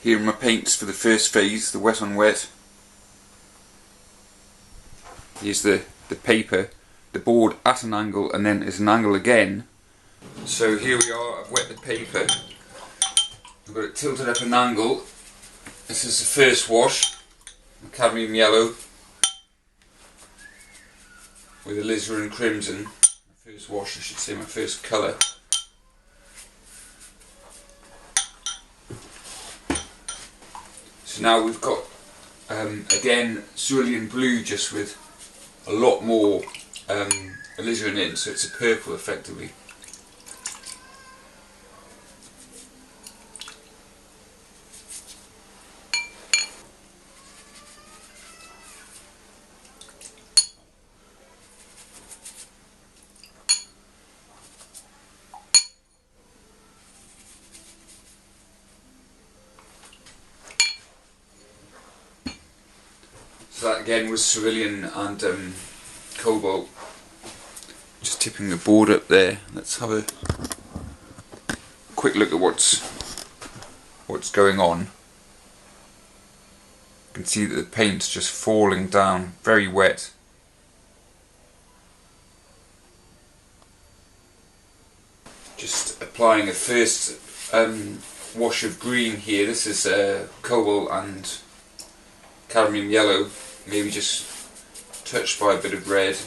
Here are my paints for the first phase, the wet on wet. Here's the paper, the board at an angle, and then there's an angle again. So here we are, I've wet the paper. I've got it tilted up an angle. This is the first wash, the cadmium yellow with alizarin crimson. My first wash, I should say, my first colour. So now we've got, again, cerulean blue, just with a lot more alizarin in, so it's a purple effectively. So that again was cerulean and cobalt. Just tipping the board up there. Let's have a quick look at what's going on. You can see that the paint's just falling down, very wet. Just applying a first wash of green here. This is cobalt and cadmium yellow, maybe just touched by a bit of red.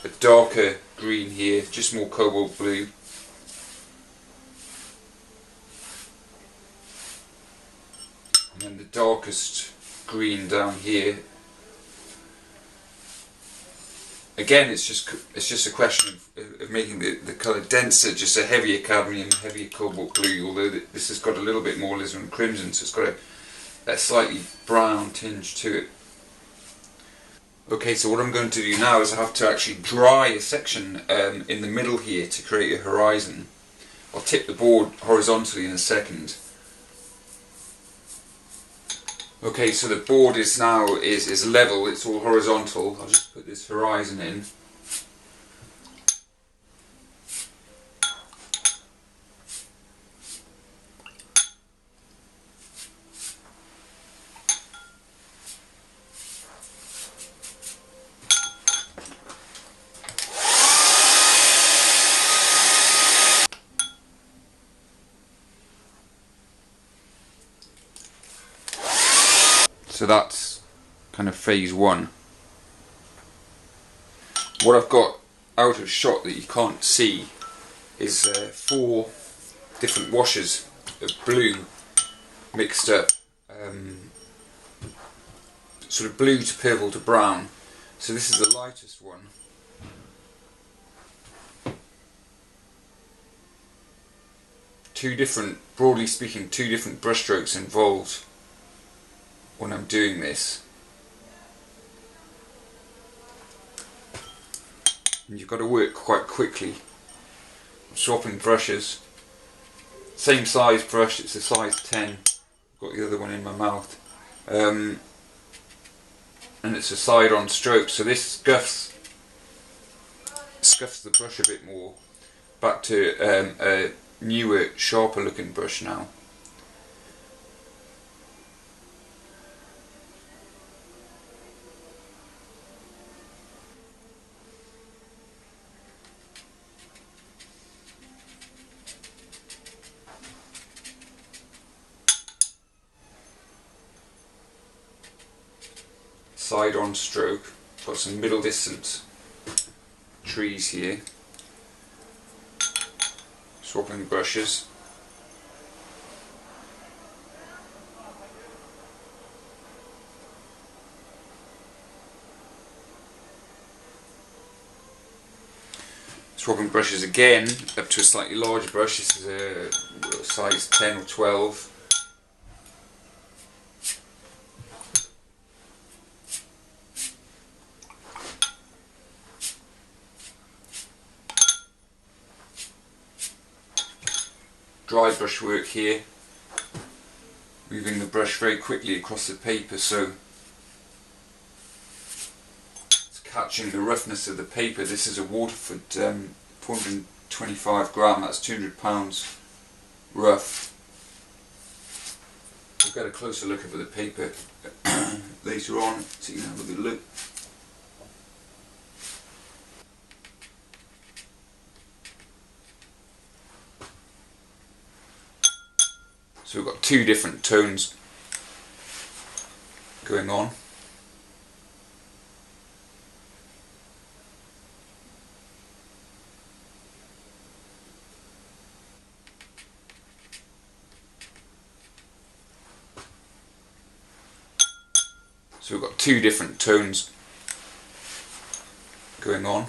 A darker green here, just more cobalt blue. And then the darkest green down here. Again, it's just a question of making the colour denser, just a heavier cadmium, heavier cobalt blue, although this has got a little bit more alizarin crimson, so it's got a slightly brown tinge to it. Okay, so what I'm going to do now is I have to actually dry a section in the middle here to create a horizon. I'll tip the board horizontally in a second. Okay, so the board is now is level, it's all horizontal. I'll just put this horizon in. So that's kind of phase one. What I've got out of shot that you can't see is 4 different washes of blue mixed up, sort of blue to purple to brown. So this is the lightest one. Broadly speaking, two different brush strokes involved when I'm doing this. And you've got to work quite quickly. I'm swapping brushes. Same size brush, it's a size 10. I've got the other one in my mouth. And it's a side-on stroke, so this scuffs the brush a bit more. Back to a newer, sharper looking brush now. Side-on stroke. Got some middle distance trees here. Swapping brushes. Swapping brushes again up to a slightly larger brush. This is a size 10 or 12. Dry brush work here, moving the brush very quickly across the paper so it's catching the roughness of the paper. This is a Waterford 425 gram, that's 200 pounds rough. We'll get a closer look at the paper later on so you can have a good look. So we've got two different tones going on. So we've got two different tones going on.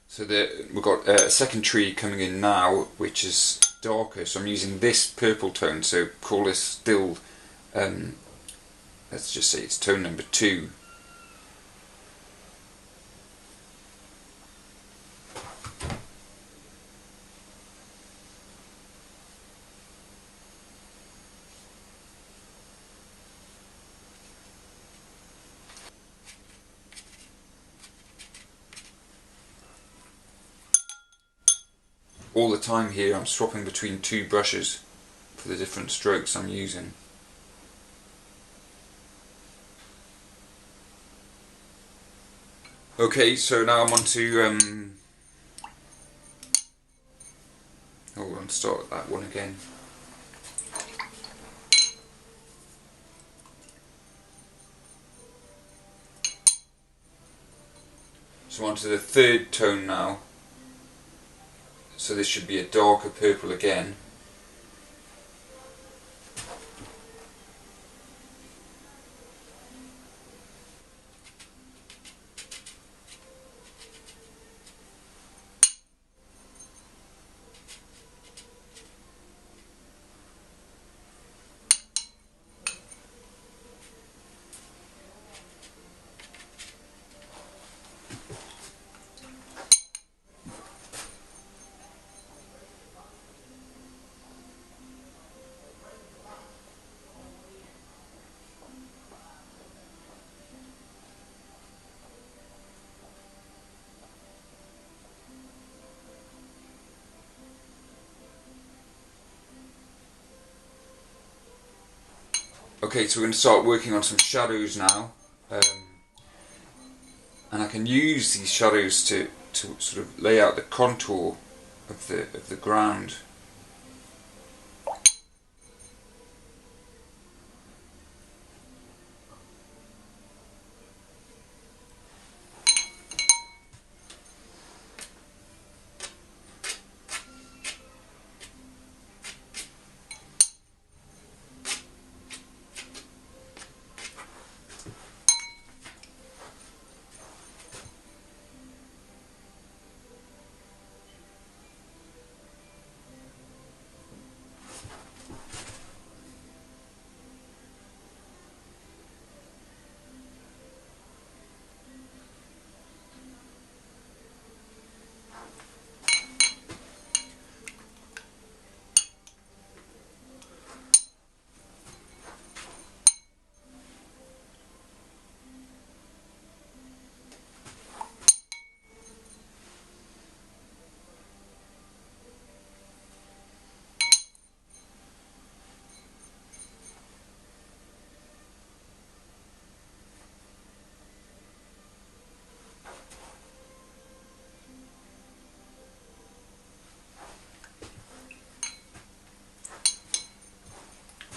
So we've got a second tree coming in now, which is darker. So I'm using this purple tone. So call this still, let's just say it's tone number 2. All the time here I'm swapping between 2 brushes for the different strokes I'm using. Okay, so now I'm on to hold on, start that one again. So on to the 3rd tone now. So this should be a darker purple again. Okay, so we're going to start working on some shadows now, and I can use these shadows to sort of lay out the contour of the ground.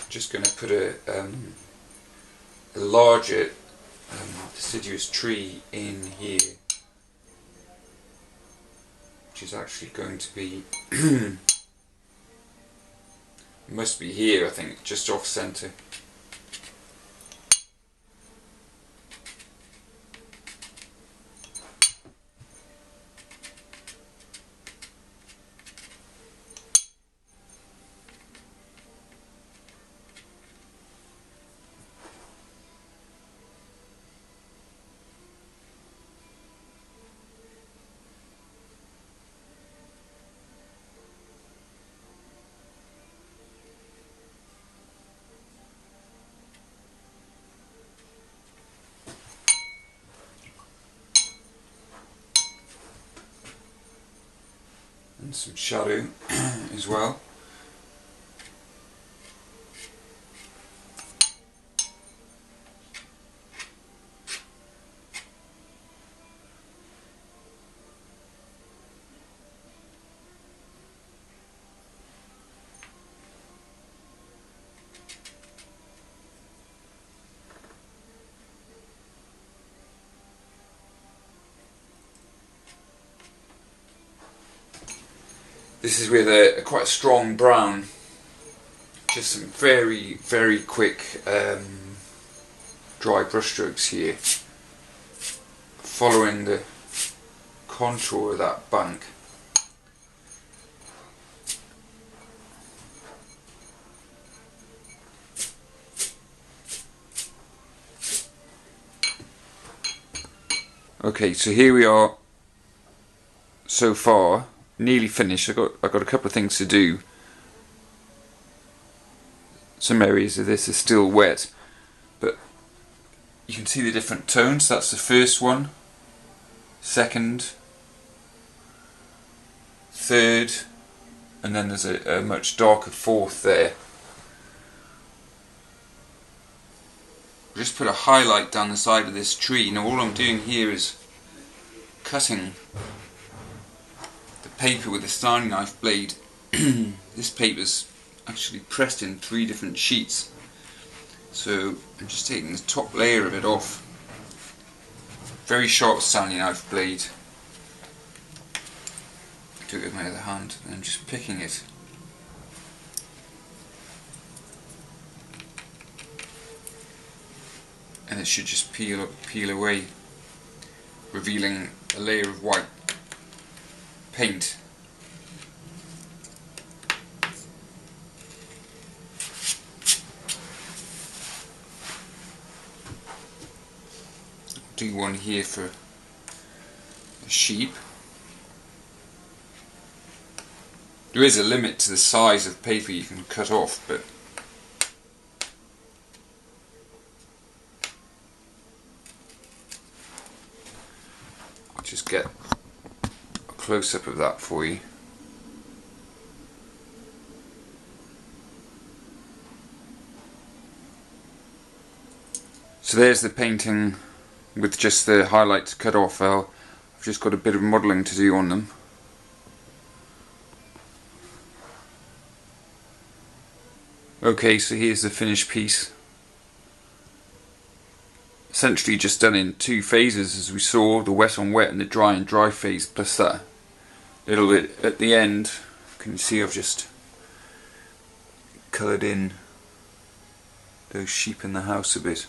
Just going to put a larger deciduous tree in here, which is actually going to be must be here, I think, just off centre. And some shadow as well. This is with a quite a strong brown, just some very, very quick dry brush strokes here, following the contour of that bank. Okay, so here we are so far. Nearly finished. I've got a couple of things to do. Some areas of this are still wet, but you can see the different tones. That's the first one, second, third, and then there's a much darker fourth there. Just put a highlight down the side of this tree. Now all I'm doing here is cutting paper with a stanley knife blade. This paper's actually pressed in 3 different sheets, so I'm just taking the top layer of it off. Very sharp stanley knife blade. Do it with my other hand and I'm just picking it. And it should just peel away, revealing a layer of white paint. Do one here for a sheep. There is a limit to the size of paper you can cut off, but I'll just get a close-up of that for you. So there's the painting with just the highlights cut off. I've just got a bit of modelling to do on them. Okay, so here's the finished piece. Essentially just done in 2 phases, as we saw, the wet on wet and the dry and dry phase, plus that little bit at the end. Can you see I've just coloured in those sheep in the house a bit.